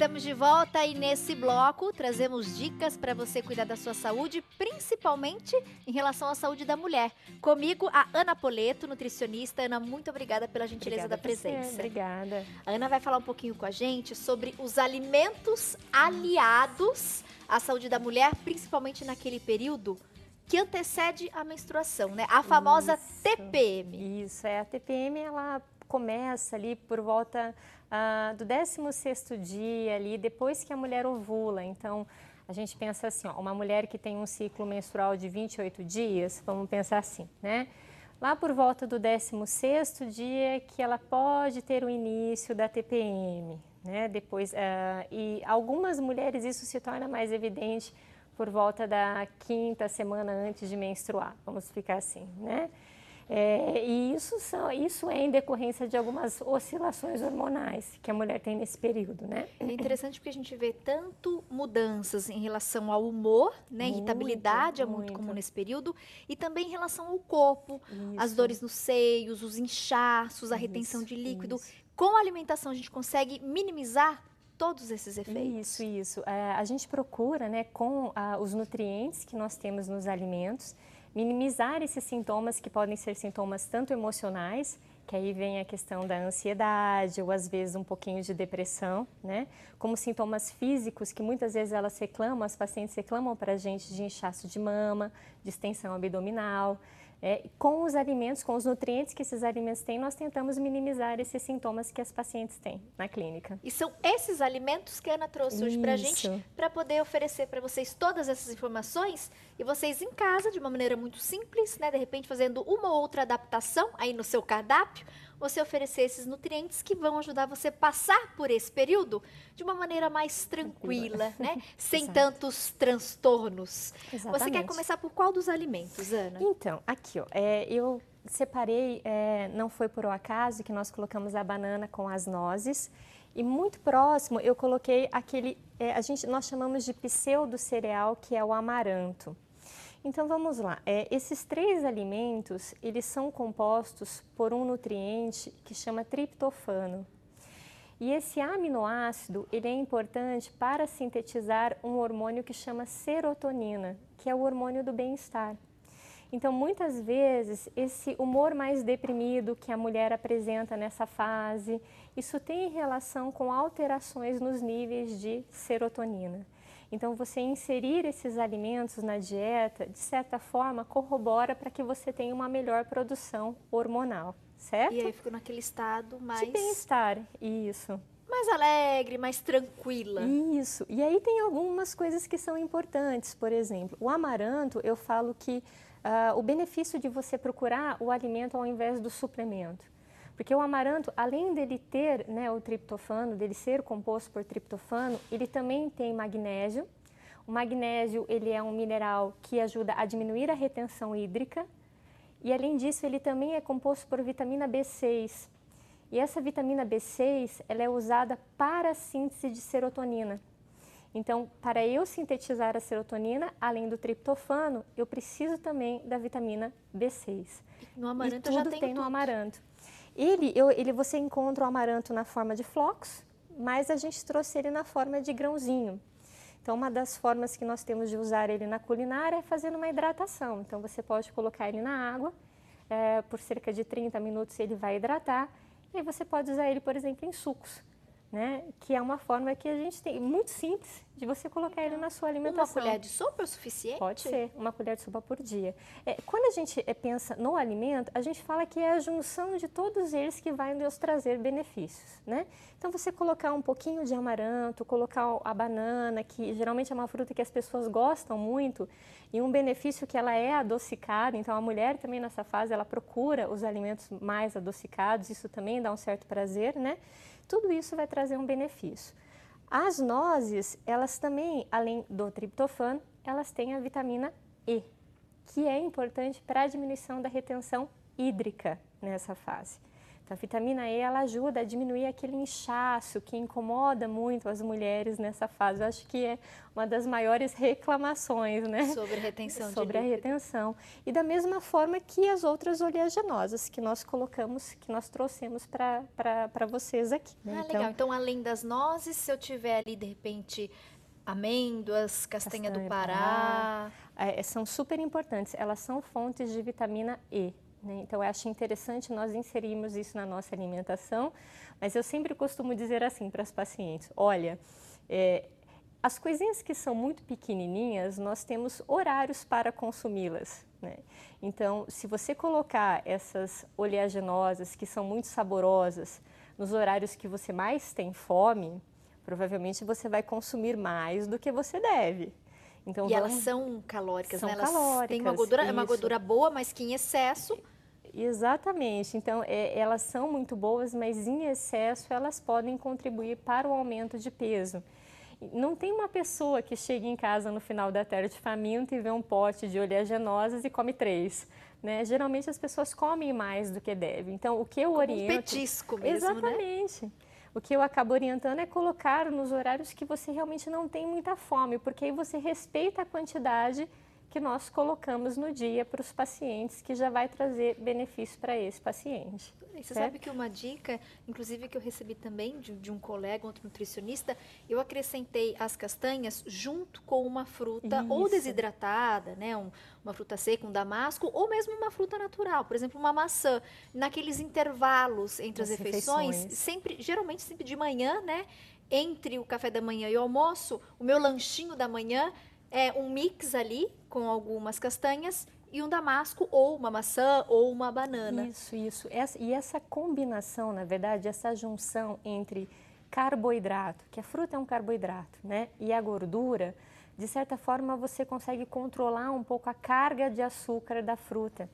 Estamos de volta e nesse bloco trazemos dicas para você cuidar da sua saúde, principalmente em relação à saúde da mulher. Comigo, a Ana Poleto, nutricionista. Ana, muito obrigada pela gentileza da presença. Obrigada. A Ana vai falar um pouquinho com a gente sobre os alimentos aliados à saúde da mulher, principalmente naquele período que antecede a menstruação, né? A famosa TPM. Isso, a TPM ela começa ali por volta do 16º dia ali, depois que a mulher ovula. Então, a gente pensa assim, ó, uma mulher que tem um ciclo menstrual de 28 dias, vamos pensar assim, né? Lá por volta do 16º dia que ela pode ter o início da TPM, né? Depois, e algumas mulheres isso se torna mais evidente por volta da 5ª semana antes de menstruar, vamos ficar assim, né? E isso é em decorrência de algumas oscilações hormonais que a mulher tem nesse período, né? É interessante porque a gente vê tanto mudanças em relação ao humor, né? Irritabilidade é muito comum nesse período, e também em relação ao corpo, as dores nos seios, os inchaços, a retenção de líquido. Com a alimentação a gente consegue minimizar todos esses efeitos. Isso. A gente procura, né, com os nutrientes que nós temos nos alimentos, minimizar esses sintomas que podem ser sintomas tanto emocionais, que aí vem a questão da ansiedade ou às vezes um pouquinho de depressão, né? Como sintomas físicos que muitas vezes elas reclamam, as pacientes reclamam para a gente de inchaço de mama, distensão abdominal. Com os alimentos, com os nutrientes que esses alimentos têm, nós tentamos minimizar esses sintomas que as pacientes têm na clínica. E são esses alimentos que a Ana trouxe hoje para a gente, para poder oferecer para vocês todas essas informações e vocês em casa, de uma maneira muito simples, né? De repente fazendo uma ou outra adaptação aí no seu cardápio, você oferecer esses nutrientes que vão ajudar você a passar por esse período de uma maneira mais tranquila, né? Sem tantos transtornos. Exatamente. Você quer começar por qual dos alimentos, Ana? Então, aqui, ó, eu separei, não foi por acaso que nós colocamos a banana com as nozes, e muito próximo eu coloquei aquele, nós chamamos de pseudo-cereal, que é o amaranto. Então vamos lá, esses 3 alimentos, eles são compostos por um nutriente que chama triptofano. E esse aminoácido, ele é importante para sintetizar um hormônio que chama serotonina, que é o hormônio do bem-estar. Então, muitas vezes, esse humor mais deprimido que a mulher apresenta nessa fase, isso tem relação com alterações nos níveis de serotonina. Então, você inserir esses alimentos na dieta, de certa forma, corrobora para que você tenha uma melhor produção hormonal, certo? E aí fica naquele estado mais... de bem-estar, isso. Mais alegre, mais tranquila. Isso. E aí tem algumas coisas que são importantes. Por exemplo, o amaranto, eu falo que o benefício de você procurar o alimento ao invés do suplemento. Porque o amaranto, além dele ter, né, o triptofano, dele ser composto por triptofano, ele também tem magnésio. O magnésio, ele é um mineral que ajuda a diminuir a retenção hídrica. E além disso, ele também é composto por vitamina B6. E essa vitamina B6, ela é usada para a síntese de serotonina. Então, para eu sintetizar a serotonina, além do triptofano, eu preciso também da vitamina B6. No amaranto e já tudo tem no tudo. amaranto. Você encontra o amaranto na forma de flocos, mas a gente trouxe ele na forma de grãozinho. Então, uma das formas que nós temos de usar ele na culinária é fazendo uma hidratação. Então, você pode colocar ele na água, por cerca de 30 minutos ele vai hidratar, e aí você pode usar ele, por exemplo, em sucos, né? Que é uma forma que a gente tem, muito simples, de você colocar ele na sua alimentação. Uma colher de sopa é o suficiente? Pode ser, uma colher de sopa por dia. Quando a gente pensa no alimento, a gente fala que é a junção de todos eles que vai nos trazer benefícios, né? Então, você colocar um pouquinho de amaranto, colocar a banana, que geralmente é uma fruta que as pessoas gostam muito, e um benefício que ela é adocicada, então a mulher também nessa fase, ela procura os alimentos mais adocicados, isso também dá um certo prazer, né? Tudo isso vai trazer um benefício. As nozes, elas também, além do triptofano, elas têm a vitamina E, que é importante para a diminuição da retenção hídrica nessa fase. Então, a vitamina E, ela ajuda a diminuir aquele inchaço que incomoda muito as mulheres nessa fase. Eu acho que é uma das maiores reclamações, né? Sobre a retenção de Sobre a líquido. retenção. E da mesma forma que as outras oleaginosas que nós colocamos, que nós trouxemos para vocês aqui. Né? Ah, legal. Então, além das nozes, se eu tiver ali, de repente, amêndoas, castanha do Pará... são super importantes. Elas são fontes de vitamina E. Né? Então, eu acho interessante nós inserirmos isso na nossa alimentação, mas eu sempre costumo dizer assim para as pacientes, olha, as coisinhas que são muito pequenininhas, nós temos horários para consumi-las. Né? Então, se você colocar essas oleaginosas, que são muito saborosas, nos horários que você mais tem fome, provavelmente você vai consumir mais do que você deve. Então, elas são calóricas, são né? Elas calóricas, têm uma gordura, é uma gordura boa, mas que em excesso... Exatamente. Então, elas são muito boas, mas em excesso elas podem contribuir para o aumento de peso. Não tem uma pessoa que chega em casa no final da tarde faminta e vê um pote de oleaginosas e come 3. Né? Geralmente as pessoas comem mais do que devem. Então, o que eu oriento... um petisco mesmo, exatamente. Né? O que eu acabo orientando é colocar nos horários que você realmente não tem muita fome, porque aí você respeita a quantidade que nós colocamos no dia para os pacientes, que já vai trazer benefício para esse paciente. Você sabe que uma dica, inclusive que eu recebi também de um colega, outro nutricionista, eu acrescentei as castanhas junto com uma fruta ou desidratada, né, uma fruta seca, um damasco, ou mesmo uma fruta natural, por exemplo, uma maçã. Naqueles intervalos entre as refeições, geralmente sempre de manhã, né, entre o café da manhã e o almoço, o meu lanchinho da manhã é um mix ali com algumas castanhas e um damasco ou uma maçã ou uma banana. Isso. E essa combinação, na verdade, essa junção entre carboidrato, que a fruta é um carboidrato, né, e a gordura, de certa forma você consegue controlar um pouco a carga de açúcar da fruta.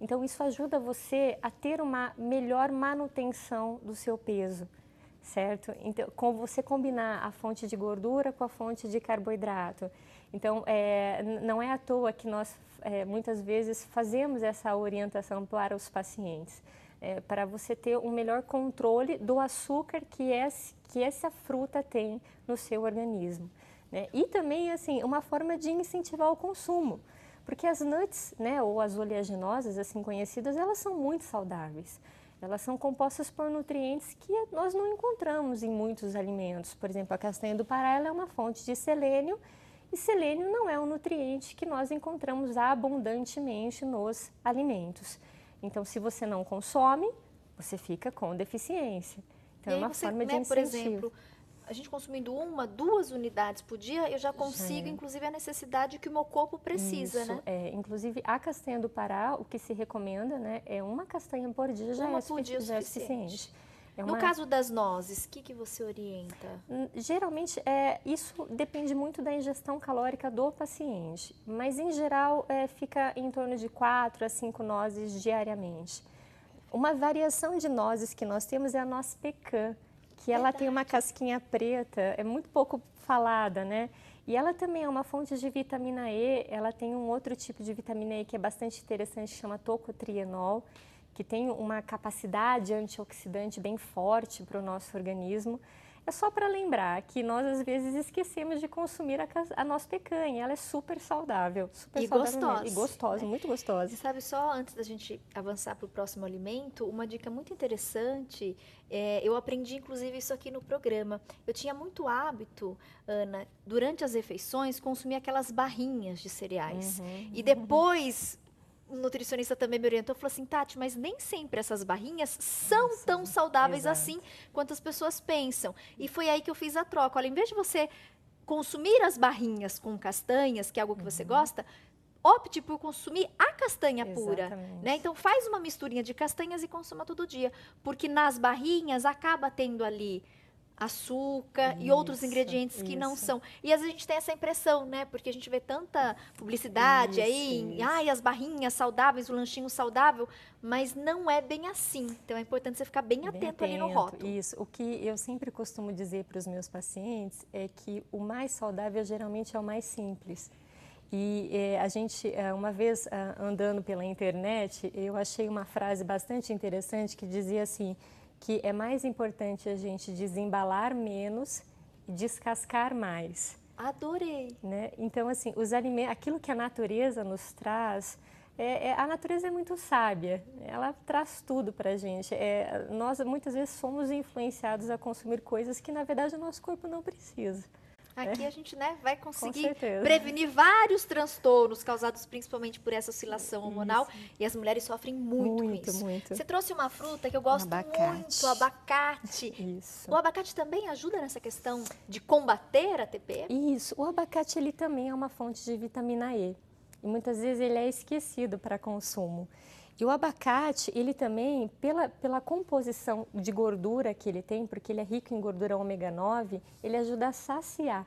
Então isso ajuda você a ter uma melhor manutenção do seu peso. Certo? Então, com você combinar a fonte de gordura com a fonte de carboidrato. Então, não é à toa que nós, muitas vezes, fazemos essa orientação para os pacientes, para você ter um melhor controle do açúcar que essa fruta tem no seu organismo. Né? E também, assim, uma forma de incentivar o consumo, porque as nuts, né, ou as oleaginosas, assim conhecidas, elas são muito saudáveis. Elas são compostas por nutrientes que nós não encontramos em muitos alimentos. Por exemplo, a castanha do Pará ela é uma fonte de selênio e selênio não é um nutriente que nós encontramos abundantemente nos alimentos. Então, se você não consome, você fica com deficiência. Então, é uma forma de incentivo. Por exemplo, a gente consumindo 1, 2 unidades por dia, eu já consigo, inclusive, a necessidade que o meu corpo precisa, isso, né? Inclusive, a castanha do Pará, o que se recomenda, né, é uma castanha por dia já é suficiente. No caso das nozes, o que você orienta? Geralmente, isso depende muito da ingestão calórica do paciente, mas, em geral, fica em torno de 4 a 5 nozes diariamente. Uma variação de nozes que nós temos é a noz pecan, que ela tem uma casquinha preta, é muito pouco falada, né? E ela também é uma fonte de vitamina E, ela tem um outro tipo de vitamina E que é bastante interessante, chama tocotrienol, que tem uma capacidade antioxidante bem forte para o nosso organismo. É só para lembrar que nós, às vezes, esquecemos de consumir a noz pecan. Ela é super saudável, super saudável gostosa. E gostosa, muito gostosa. Você sabe, só antes da gente avançar para o próximo alimento, uma dica muito interessante, eu aprendi, inclusive, isso aqui no programa. Eu tinha muito hábito, Ana, durante as refeições, consumir aquelas barrinhas de cereais. E depois... O nutricionista também me orientou, falou assim, Tati, mas nem sempre essas barrinhas são tão saudáveis assim quanto as pessoas pensam. E foi aí que eu fiz a troca. Olha, em vez de você consumir as barrinhas com castanhas, que é algo que você gosta, opte por consumir a castanha pura. Né? Então, faz uma misturinha de castanhas e consuma todo dia. Porque nas barrinhas acaba tendo ali açúcar e outros ingredientes que não são. E às vezes a gente tem essa impressão, né? Porque a gente vê tanta publicidade as barrinhas saudáveis, o lanchinho saudável, mas não é bem assim. Então é importante você ficar bem atento ali no rótulo. Isso. O que eu sempre costumo dizer para os meus pacientes é que o mais saudável geralmente é o mais simples. E a gente, uma vez andando pela internet, eu achei uma frase bastante interessante que dizia assim, que é mais importante a gente desembalar menos e descascar mais. Adorei! Né? Então, assim, aquilo que a natureza nos traz, a natureza é muito sábia, ela traz tudo para a gente. Nós, muitas vezes, somos influenciados a consumir coisas que, na verdade, o nosso corpo não precisa. Aqui a gente, né, vai conseguir Com prevenir vários transtornos causados principalmente por essa oscilação hormonal. Isso. E as mulheres sofrem muito com isso. Muito. Você trouxe uma fruta que eu gosto muito, o abacate. Isso. O abacate também ajuda nessa questão de combater a TPM? Isso. O abacate, ele também é uma fonte de vitamina E. E muitas vezes ele é esquecido para consumo. E o abacate, ele também, pela composição de gordura que ele tem, porque ele é rico em gordura ômega 9, ele ajuda a saciar.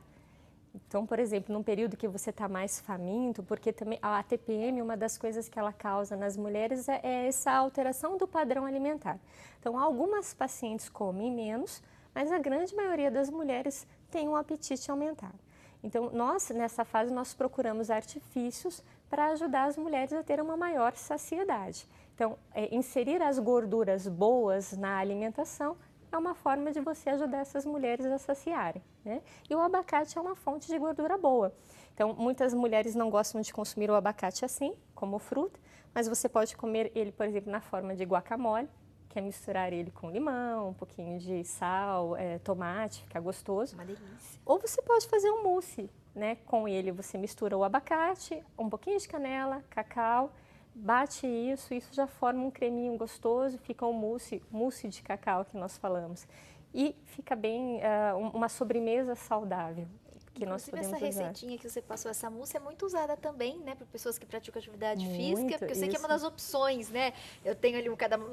Então, por exemplo, num período que você está mais faminto, porque também a TPM, uma das coisas que ela causa nas mulheres é essa alteração do padrão alimentar. Então, algumas pacientes comem menos, mas a grande maioria das mulheres tem um apetite aumentado. Então, nessa fase, nós procuramos artifícios para ajudar as mulheres a ter uma maior saciedade. Então, inserir as gorduras boas na alimentação é uma forma de você ajudar essas mulheres a saciarem, né? E o abacate é uma fonte de gordura boa. Então, muitas mulheres não gostam de consumir o abacate assim, como fruta, mas você pode comer ele, por exemplo, na forma de guacamole, que é misturar ele com limão, um pouquinho de sal, tomate, fica gostoso. Uma delícia. Ou você pode fazer um mousse, né? Com ele você mistura o abacate, um pouquinho de canela, cacau, bate isso já forma um creminho gostoso, fica um mousse de cacau que nós falamos. E fica bem uma sobremesa saudável. Que nós podemos essa receitinha que você passou, essa mousse é muito usada também, né, por pessoas que praticam atividade física, porque eu sei que é uma das opções, né? Eu tenho ali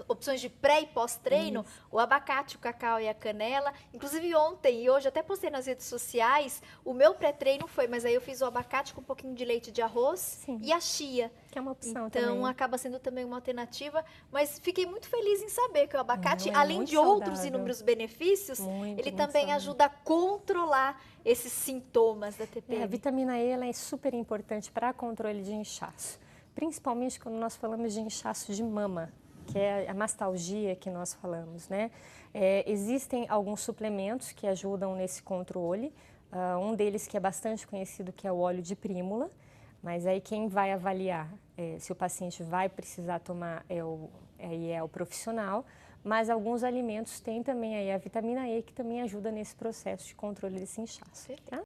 opções de pré e pós-treino, o abacate, o cacau e a canela. Inclusive ontem e hoje até postei nas redes sociais, o meu pré-treino foi, mas aí eu fiz o abacate com um pouquinho de leite de arroz e a chia. Que é uma opção então, também. acaba sendo também uma alternativa, mas fiquei muito feliz em saber que o abacate, além de outros inúmeros benefícios, ele também ajuda a controlar esses sintomas da TPM. A vitamina E ela é super importante para controle de inchaço, principalmente quando nós falamos de inchaço de mama, que é a mastalgia que nós falamos, né? Existem alguns suplementos que ajudam nesse controle, um deles que é bastante conhecido, que é o óleo de prímula, mas aí quem vai avaliar se o paciente vai precisar tomar é o profissional, mas alguns alimentos têm também aí a vitamina E que também ajuda nesse processo de controle desse inchaço. Tá?